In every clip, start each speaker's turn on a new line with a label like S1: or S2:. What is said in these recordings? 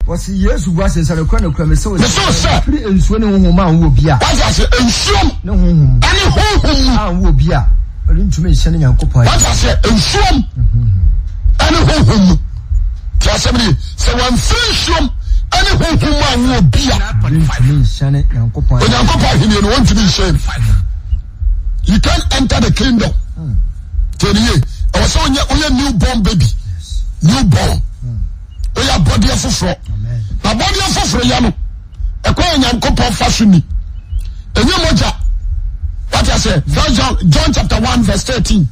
S1: Was yes, was a chronicle, so free and swinging woman will be a.
S2: What I say, and swim,
S1: no,
S2: any
S1: will be a. To me, sending a couple.
S2: What I say, and swim, any home. Somebody, so I'm free swim, any home will be a.
S1: Sending a couple.
S2: When I'm going want to be saved. You can't enter the kingdom. Tell you, I was on your newborn baby. Newborn. We are body of fufro. Na body of fufro yano. Ekwa nyankopon fashion. Enye moja. What I say? John chapter 1 verse 13.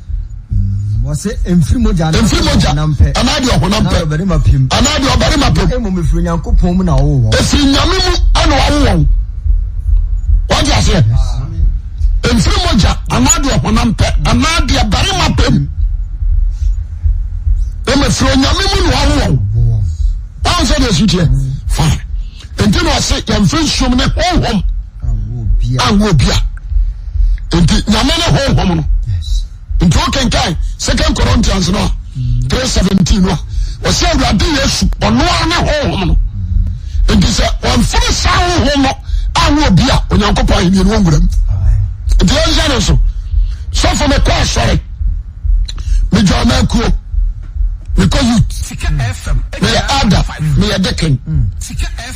S1: Was it enfri moja?
S2: Enfri moja. Anadi ohonampe. Anadi obari mapem.
S1: Emo mefri nyankopon mu na wo.
S2: Efri nyame mu ana wo. What I say? Enfri moja. Anadi ohonampe. Anadi obari mapem. Emo mefri nyame mu na wo. How say this here? Fine. And then I say, I'm friends from the home. I will be. And Yamana home. Yes. In talking time, 2 Corinthians 3:17. Was said that yes, on one home. And this one full sound home. I will be on your copy in your room. The answer also. So from the course, sorry. Major because you may other may a decking.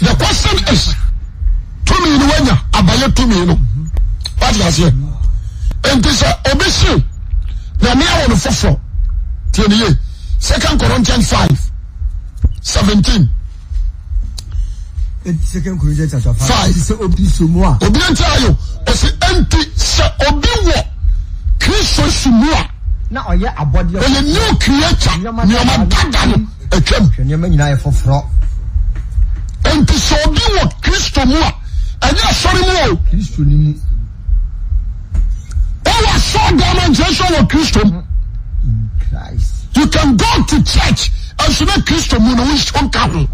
S2: The question is to me in when about to me. What was here? And this obesity. Now me I want to fulfill. 2 Corinthians 5:17.
S1: 2 Corinthians chapter 5.
S2: C'est obisomoi. Obiantayo. Osi enti se obiwo. Christ sumwa.
S1: Na oye abodi
S2: o ye new creature nyoma dada no etwam
S1: nyoma nyina ye foforo
S2: enti so bi wo Kristo mu a anya sori mu o
S1: Kristo ni mu
S2: o wa so demonstration wo Kristo
S1: in Christ
S2: you can go to church and so na Kristo mu no we on ka ho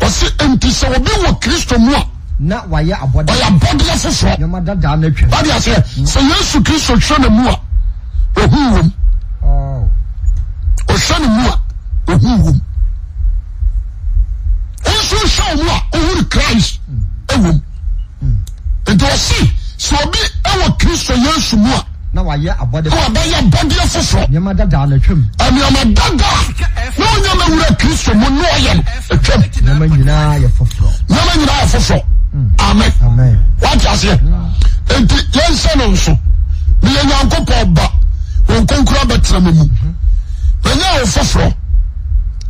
S2: o se enti so bi wo Kristo mu a
S1: na waye abodi
S2: oya bodi la foforo
S1: nyoma dada na twa
S2: what you say so Yesu Kristo hwe na mu a ohuwum o hwe na mu a ohuwum o so mu a ohuru Christ ewum enti o si so bi ewo Kristo Yesu mu a
S1: na waye abodi
S2: ko abaye bodi la foforo
S1: nyoma dada na twam
S2: nyoma dada na nyoma wura Kristo mu no ye twam
S1: nyoma nyina ye foforo
S2: nyoma nyina ye foforo amen
S1: amen
S2: what you say enti yense no nso me Nyankopon ba won konkura betra me mu enya o foforo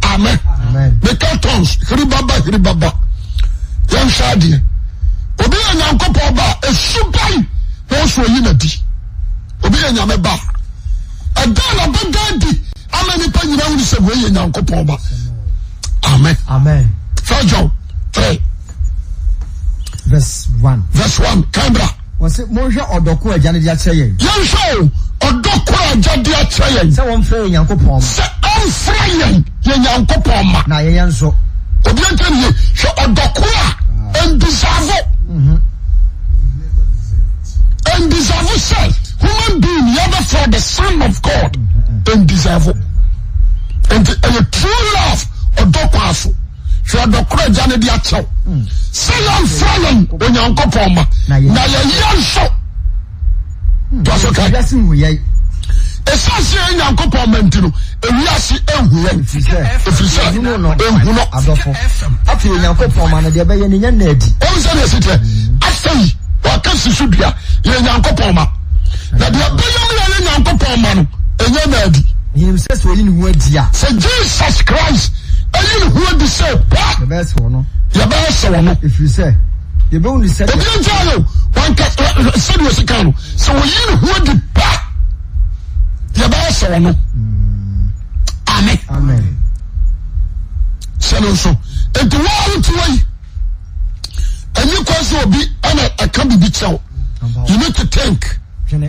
S2: amen
S1: amen
S2: the cartons hiribaba yan shade obi Nyankopon ba esubai wo so yi na di obi nyame ba adana bedadi amani pa nyina woni se wo yi Nyankopon ba amen
S1: amen
S2: 1 John 3
S1: verse 1
S2: Canberra
S1: was it monhwe odoko agya ne dia kire yen
S2: yan show odoko agya dia kire yen
S1: se won frɛ Nyankopon
S2: se on frɛ yen Nyankopon ma
S1: na ye nso
S2: obi antani hwe odoko a endeserve say human being never for the son of God endeserve and a true love odoko aso hwe odoko agya ne dia kire say on frɛ yen Nyankopon ma na ye nso that's okay
S1: yes hu ye
S2: esase Nyankopon mantino ewiase ehu ye efise
S1: no
S2: ehu no
S1: adofo afi Nyankopon ma na de be ye nya na adi
S2: o se na sitre afei wa ka sisudua ye Nyankopon ma na de be ye Nyankopon ma no enya na adi
S1: nim se so yi ni hu adi a
S2: say Jesus Christ ayi ni hu adi say ba
S1: the best one no
S2: ye ba se wono
S1: if you say ye be uni say
S2: obi njalo wan ka se do sikano so yi ni hu adi ba ye ba se wono amen
S1: amen
S2: so enti wa wuti wai ani kwaso obi ana aka bibi chew you need to think you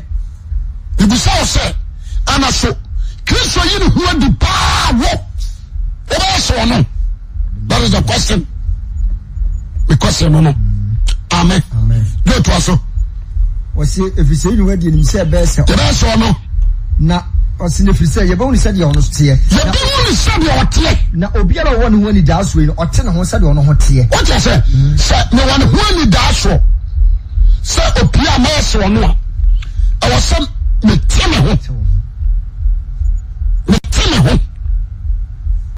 S2: be say ana so Kristo yi ni hu adi pa wo o ba so wono that is the question because no amen go to us
S1: was if you say you were the say best
S2: the best one
S1: na o si ne fi say ye ba uni say the ono tie
S2: ye ba uni ne said your tear.
S1: Na obiara won who ni das we no ote na ho said ono ho tear.
S2: What you say? Say no one who ni das so. Say opia ma so no a. I was some me tear me ho. Me tear me ho.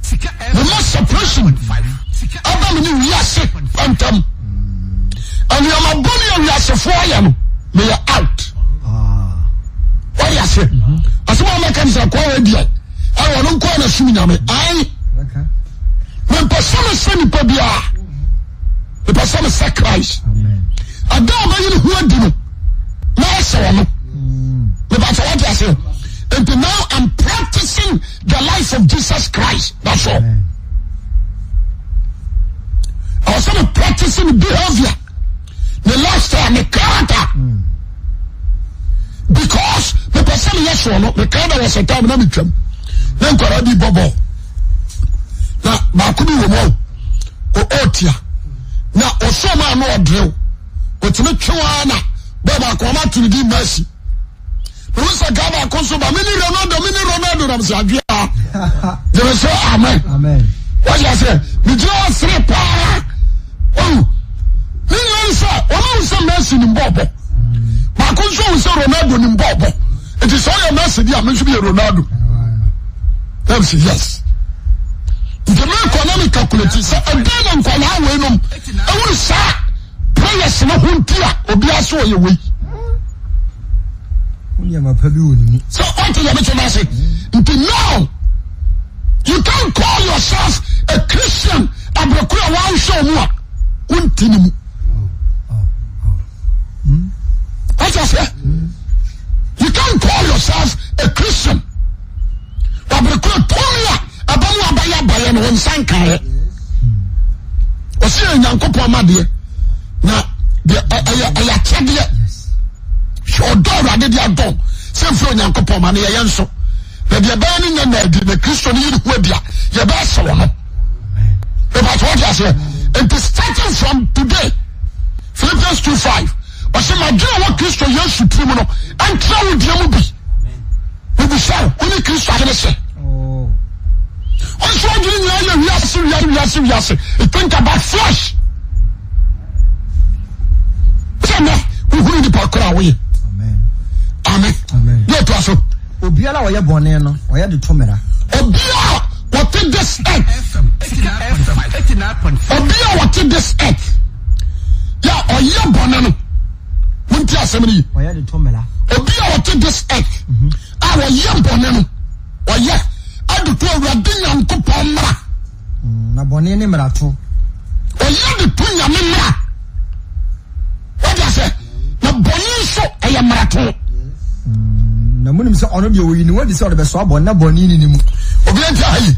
S2: The most separation. Adam ni we are sick phantom. And you are body and you are so for you. May you out. What you say? As one man say kwa dia. I want to go na sumi na me. Ai. When person say ni pa bia. The person say Christ. Amen. Adam you who adi no. Na say no. The pastor what you say? And now I'm practicing the life of Jesus Christ. That's all. Amen. I was practicing behavior. The lifestyle, the character. Because the person yes or no, the character was a time na mitwam. Then kwara bobo. Na ba ku bi wo mo. O otia. Na oso ma no odrew. O timi twa na ba ba ko ma tuni di mercy. No say gaba ko so ba mini Ronaldo na say adua. They say amen. Amen. What you say? Me just three power. Oh. Ni say, o say mercy ni bobo. Ba ko so say Ronaldo ni bobo. It is all your mercy dia me should be Ronaldo. Them say yes. The economic calculate say again and kwala we no. E won say prayers na huntia obi aso ye we. So until you make your say until now you can't call yourself a Christian abrekura wan show mu untinimu. What you say? You can't call yourself a Christian. Abrekura tonya abamu abaya no nsankae. Osi Nyankopon amade na de aya chede. So dog ade dia dog. Say for Nyankopon ma na ye nso. Na de ba ni nya na di na Kristo ni hu dia. Ye ba so no. About what you say? It is starting from today. Philippians 2:5. But say my dear what Kristo Yesu trim no. And try with them be. We be say only Kristo ade say. Oh. Also you we are it think about flesh. Say no, we who the pakora we. Amen. Amen. Go to us. Obiara oye bone no, oye de tomera. Obiara what take this earth. 89.5. Obiara what take this earth. Ya oye bone no. Munti asem oye de tomera. Obiara what take this earth. Ah oye bone no. Oye adu to awrade Nyankopon mra. Na bone ni mra to. Oye de to nyame mra. What you say? Na bone so oye mra to. Na munim se ono de oyi ni wadi se o de be so abon na boni ni mu obi anta ayi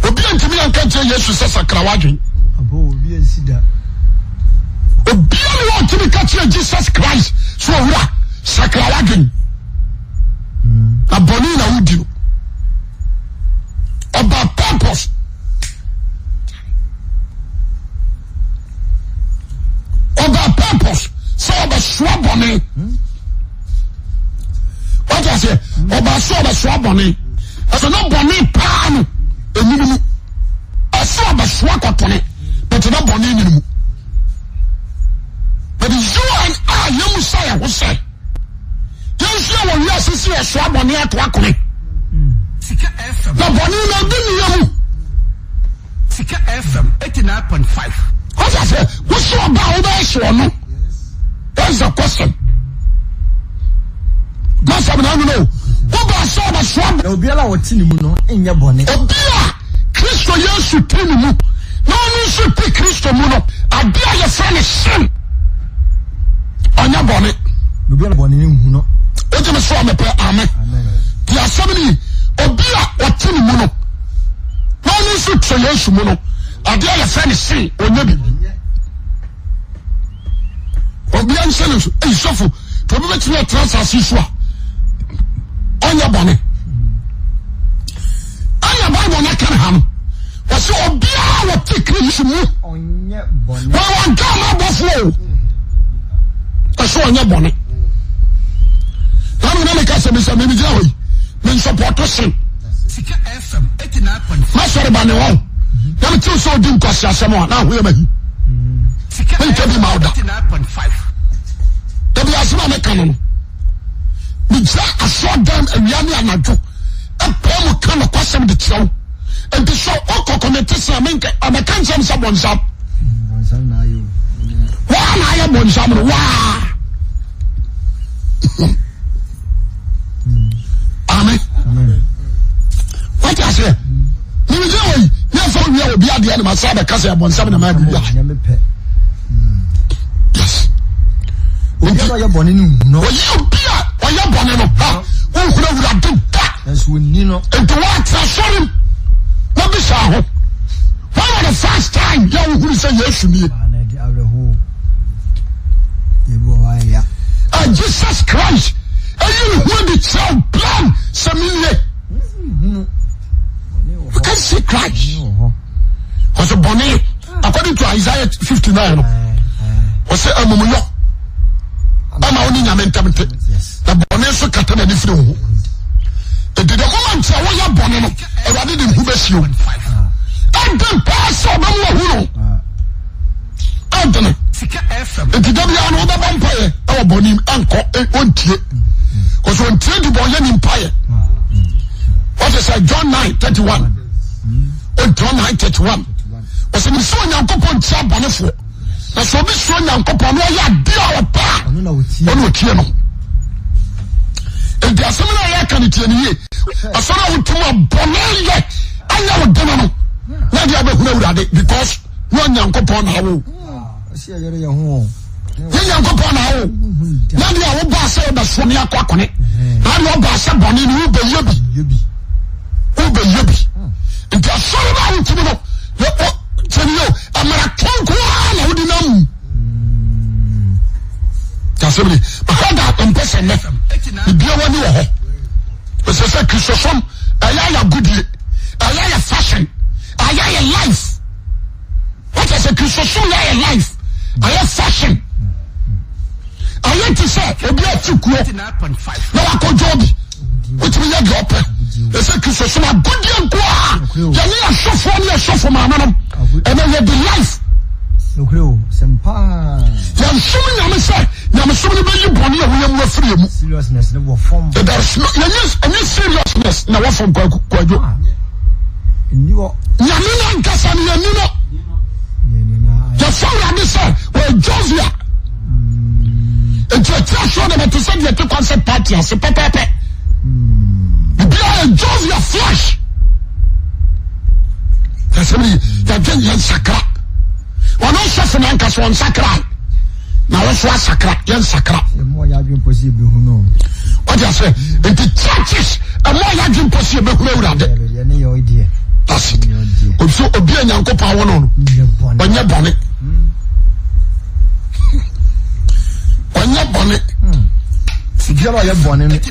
S2: obi anta mi anka je Yesu se sakra wadwen abo obi ansida obi ani want to be catch Jesus Christ so wura sakra wadwen aboni na wudi about purpose so be so aboni. What I say? Oba so abone. Aso no bone pa no. Eninimu. Aso oba so akotone. But no bone eninimu. But you and I, you say what say? You say when you see so abone ato akone. Sika FM. No bone no dini yamu. Sika FM 89.5. What I say? What so oba so no? That's the question. Because I don't know. Oba so ba swab. Obiala woti ni mu no enye bone. Obia Kristo Yesu tini mu. Na onu so ti Kristo mu no. Adia ye friend sin. Onya bone. Obiala bone ni hu no. Oje me so amepe amen. Amen. Ti asabni obia woti ni mu no. Na onu so ti Yesu mu no. Adia ye friend sin onya bi. Obia nsele so e sofo. To be betwe transasi so a. Onya bone. Anya Bible na kan ham. Wase obia wo tikri mu. Onya bone. Wa wan ka ma bofo. Wase onya bone. Na me ka se me jira hoyi. Me support sin.
S1: Sika FM 89.5.
S2: Masori bane wo. Yam ti so di nkwasi asemo na hoye mahi.
S1: Sika FM 89.5.
S2: Debi asema me kanu. Bija aso dan awiane anajo. Epom kan no kwasem de tiawo. Enti so okokonete se amenka amekan sem se bonsam.
S1: Bonsam na ayo.
S2: Wa na ayo bonsam no wa. Amen. What I say? You know, never will be at the end of my side because I want some of my yes.
S1: What are born in? No,
S2: you be or you're born in a who would have done that.
S1: As we know,
S2: And to what I saw him, what be so? Why was the first time you would say yes to me? And Jesus Christ, and you who the child plan, Samuel. We can see Christ. Was a bonnet, according to Isaiah 59. Was a mumuyo. I'm only a mentality. The bonnet so cut and if you. It did a woman say, "Why you bonnet?" I didn't who best you. And then pass on the Anthony. It did another vampire. Our bonnet uncle won't you? Because when trade the empire. What is that? John 9:31. John 9:31. Was in so young couple chap on the floor. That's so this one young couple no ya dear pa. No tieno. And there's some like can it any. I saw out to my bonnet. I never done no. Now they have no that because one young couple now.
S1: See your home.
S2: Young couple now. Now they are boss of the Sonia Quackone. Now your boss of bonnet will be yubi. Ube yubi. Nti asori ba ntimi no. Yo, amara konkwa na odi nam. Tasebili, bakada empese ne. Ibia wani wo ho. Ese se Christosom, aya goodie. Aya fashion. Aya life. What is a Christosom aya life? Aya fashion. Aya ti say obi atikuo. Na wakojobi. Which we have up. They say Christmas a good young boy. You need a chauffeur, you chauffeur, man. And then you have the life.
S1: No clue, Sempa.
S2: I'm assuming I'm assuming you born here, we are free.
S1: Seriousness, no form.
S2: There's no seriousness. Now, what from Kwajo? Yamina and Cassani, your son, I said, well, Josiah. And to tell them to send you to concert party, I said, Papa. Enjoy your flesh. That's somebody that didn't yen sakra. One also for Nankas one sakra. Now also a sakra, yen sakra.
S1: The more you have impossible who know.
S2: What you say? In the churches, a more you have impossible who know that. That's it. Also, a being uncle power on. When you're bonnet. When you're bonnet.
S1: You're bonnet.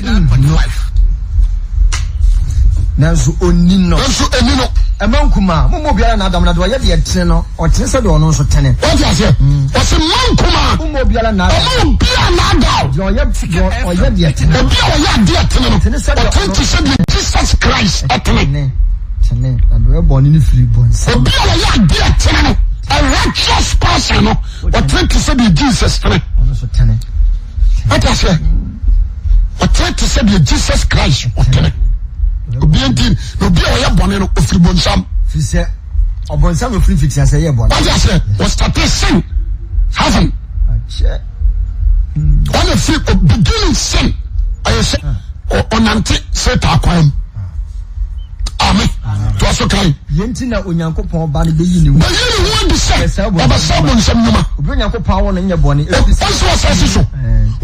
S1: Nanso onino emankuma mo biara na adam na do ye de tene no o tene se de ono so tene
S2: what you say o se mankuma
S1: mo biara na
S2: adam do
S1: ye de tene
S2: obi o ye de tene no o tene se de Jesus Christ tene
S1: na do e boni ni free bonse
S2: obi o ye de tene no a righteous person no o tene se de Jesus tene
S1: ono so tene
S2: what you say o tene se de Jesus Christ o tene obi enti obi o ya bone no ofiri bonsam
S1: fi se obonsam ofiri fix ya se ye bone
S2: what you say was started sin heaven one of the beginning sin I say onante se ta kwan amen to so kai
S1: yenti na onyankopon ba ne be yi ni wu
S2: ba yi ni wu bi se ba sa bonsam nyuma
S1: obi onyankopon wo no nye bone
S2: e so asase so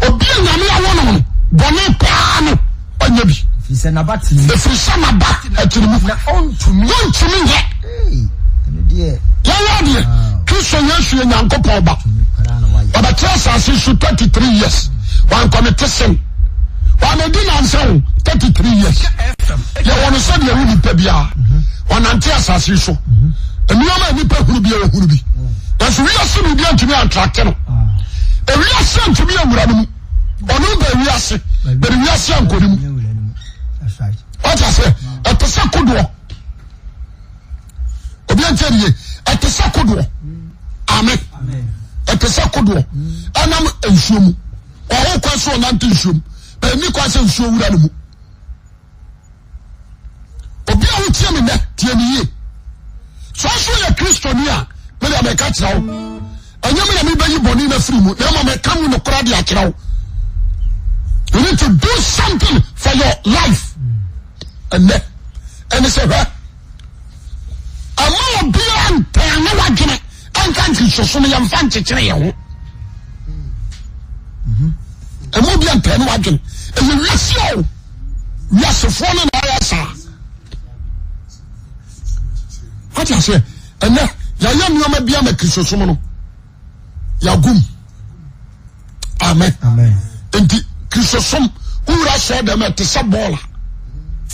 S2: obi nyame ya wo no bone pa no onya bi
S1: Fise na bati.
S2: Fise na bati.
S1: Na ontumi.
S2: Ontumi ye.
S1: Ene die.
S2: Yalla die. Kristo Yesu ye nyankopon ba. Baba Chesa asisu 33 years. Wan komete sen. Wan edi nansen 33 years. Ya wonu se de hu nipa bia. Wan ante asase so. Emi ama nipa huru bia huru bi. Na so wi asu bi antumi attract no. Ewi ase antumi amura no mu. Onu ba wi ase. Be wi ase ankodi mu.
S1: That's right.
S2: What I say, a ɛte sɛ kodoɔ obi ankyɛre ɛte sɛ kodoɔ amen ɛte sɛ kodoɔ ɛnam nsuo mu ɔho kwa so ɔnante nsuo mu ɛni kwa sɛ nsuo wura no mu obi a wotie me nɛ tie ne yie so aso yɛ kristoni a mede amɛka kyerɛ wo ɛnyɛ me na mebɛyi bɔne no afiri mu na ma mɛka mu nokora de akyerɛ wo. You need to do something for your life. And then, and they say, well, I'm more beyond and no one can can't show some young fancy trail. And more beyond 10 wagon. And you listen, yes, a phone and I what you say? And then, you may be a Christian. Yagum. Amen. Amen. And the Christosum, who I saw them at the Sabola.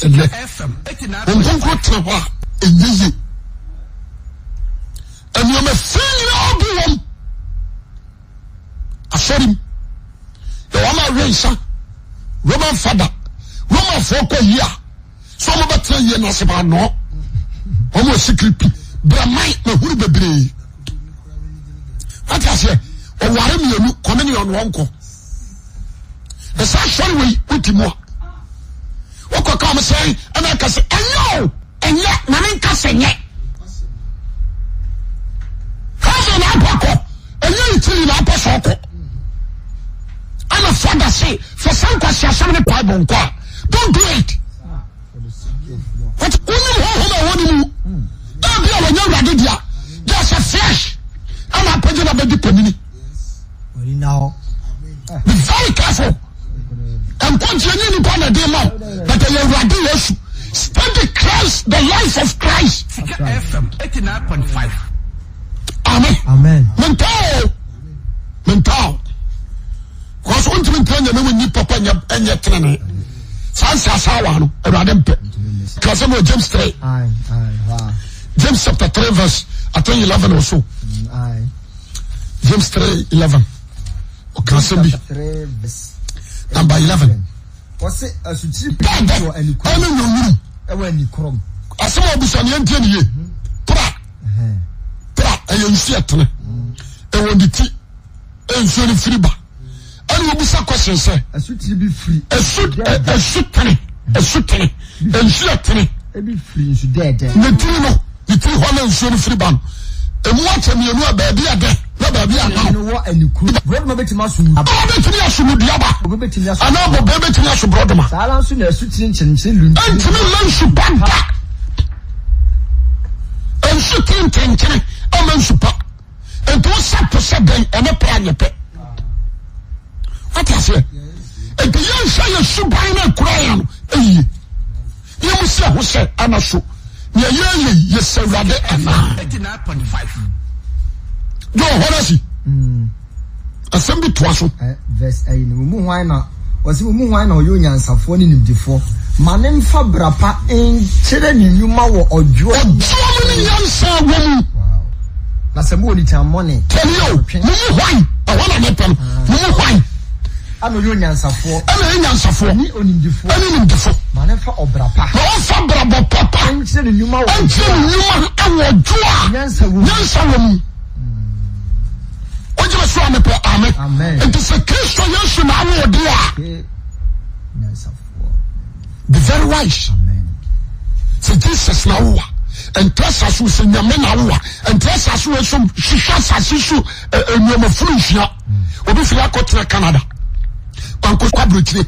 S2: And the FM, and don't go to her, and you. And you may feel all the one. I saw him. The Roma racer, Roman father, Roman folk a year. Some about 10 years about no. Almost secret. Bramai, no, who be brave. What I say, or whatever you coming on one call. The same way with him. What could come say, and I can say, and yet, Manin can say, yet. How's an apple? And you tell you apple. I'm a father say, for some question, somebody Bible, don't do it. What only when you're ready, there's a flesh. I'm a person of the community. Now, be very careful. And continue upon a demo that you are ready. Study Christ, the life of Christ. FM 89.5. Amen. Amen. Mental. Because one to maintain the name of Papa and your training. Sansa Sawano, a radempe. Because I'm James 3. James chapter 3, verse I think 11 or so. James 3, 11. James 3, verse number 11. What's it? I should see people and you come in when you come. As some of us on the NTN, and you see it. And when the tea and so the free bar. And you will be some questions, sir. I should be free. A suit, and she be free, she dead. The 300 so the free ban. And what time you know, baby, I get. You know what? And you could read my bit mass. I'm betting us with the other. I know, but baby, to us, brother. I answer the shooting and children. And to me, men should ban back. And shooting 10, a man should pack. And to us, up to 7 and a plan your pet. What I say? And the young child should buy a crayon. You will say, who said, I'm a shoe. Yes, sir, rather, and 89.5. No, what is he? Assembly twice. Verse 8. Why not? Was it why no union Safoni in before? Manem Fabrapa in children in Yuma or Joe. Wow. That's a money time money. Tell you, why? I want to make them. Why? I'm a union Safo. I'm a union Safo. Me on before. I'm in before. Manefa or Brapa. No, Fabrapa, Papa. I'm children in Yuma or Joe. I'm a Joa. Yes, Amen. It is a Christian nation. Be very wise. Amen. So Jesus now and trust us with Yamena and trust us with some shishas as issue and you're a flushia. Or if you are caught in Canada, Uncle Quabritri.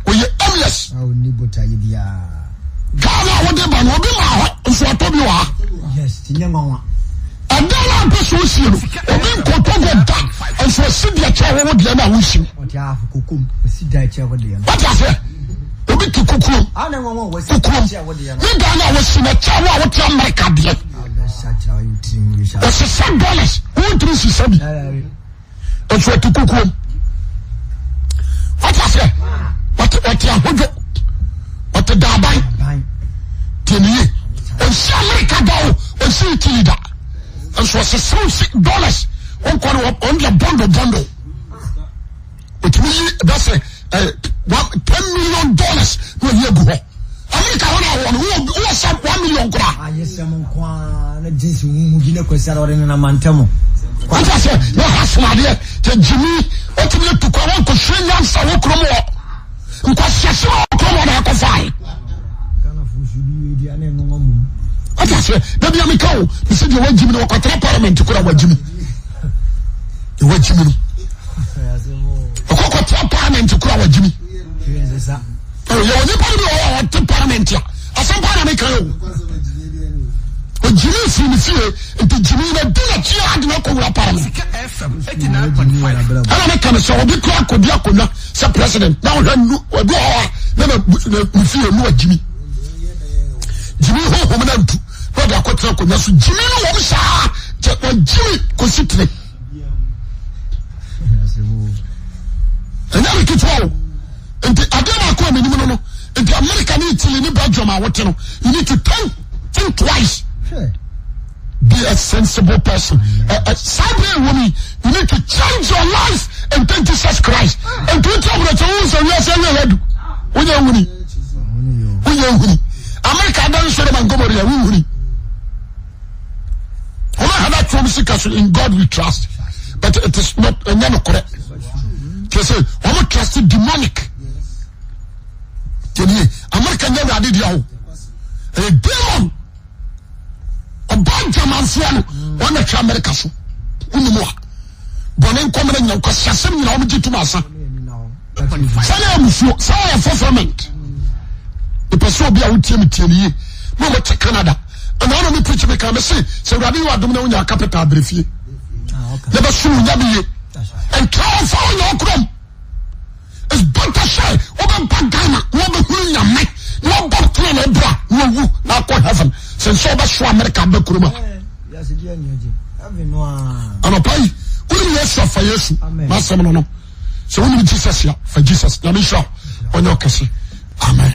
S2: We are endless. Oh, Nibutayia. Ghana, whatever, no be my and so I told you. Yes, Tinyama. And then I'm persuaded you. And then Kotogo back and so sit your chair over the other wishing. What you have Kukum, sit that chair over the other. What I say? A bit to Kukum. I don't know what Kukum. You don't was in a chair with your mic at the end. That's a $7. Who thinks you said? And so to Kukum. What I say? What you have? What the Dabai? Tini. And see America though, and see Tilida. And so $6 on the bundle. It means that's $10 million when you go. America who said 1 million kura.
S1: Yes, I'm on na jinsi mugine kwesara ore na mantamo.
S2: Kwanta se no hasmade te Jimmy otumi to kwa won ko hwenya nsa wo kromo. Nkwa hyehye wo kromo na akofai.
S1: Kana fusu bi edi ane no ngamu.
S2: Kwanta se da bia me kawo, me se de wa Jimmy no kwatra parliament kura wa Jimmy. E wa Jimmy no. Kwatra parliament kura wa Jimmy. Oh, you only put the parliament here. I said, Parliament. Oh, Jimmy, see, the Jimmy, the dinner, she had no cover parliament. I don't come so big clock could be a sub president. Now, never feel no Jimmy. Jimmy, home and two. But I could talk with us. Jimmy, Jimmy, could sit there. And now we keep all. And the Adama come in no. And the American Italy in Belgium are what you know. You need to think twice.
S1: Sure.
S2: Be a sensible person. A cyber woman, you need to change your life and thank Jesus Christ. And to tell the rules and yes, and you when you're winning. America doesn't show them and go there. We have that promise in God we trust. But it is not correct. They say, I'm not trusted demonic. America never did you. A demon. A bunch of man, one of America. Bonin coming in because Sassim, you know, to Massa. Say fulfillment. The person be out here to you. No, to Canada. And I don't preach me come say, so Rabbi, you are doing your capital brief. Never soon, Yabi. And try for your crumb. It's better say, open Pagana, no me, no Baptine, no bra, no woo, now call heaven. Since so much for America, Bekuruma.
S1: Yes, and
S2: a pay, wouldn't you suffer? Yes, Master, no. So when Jesus here for Jesus, let me show on your case.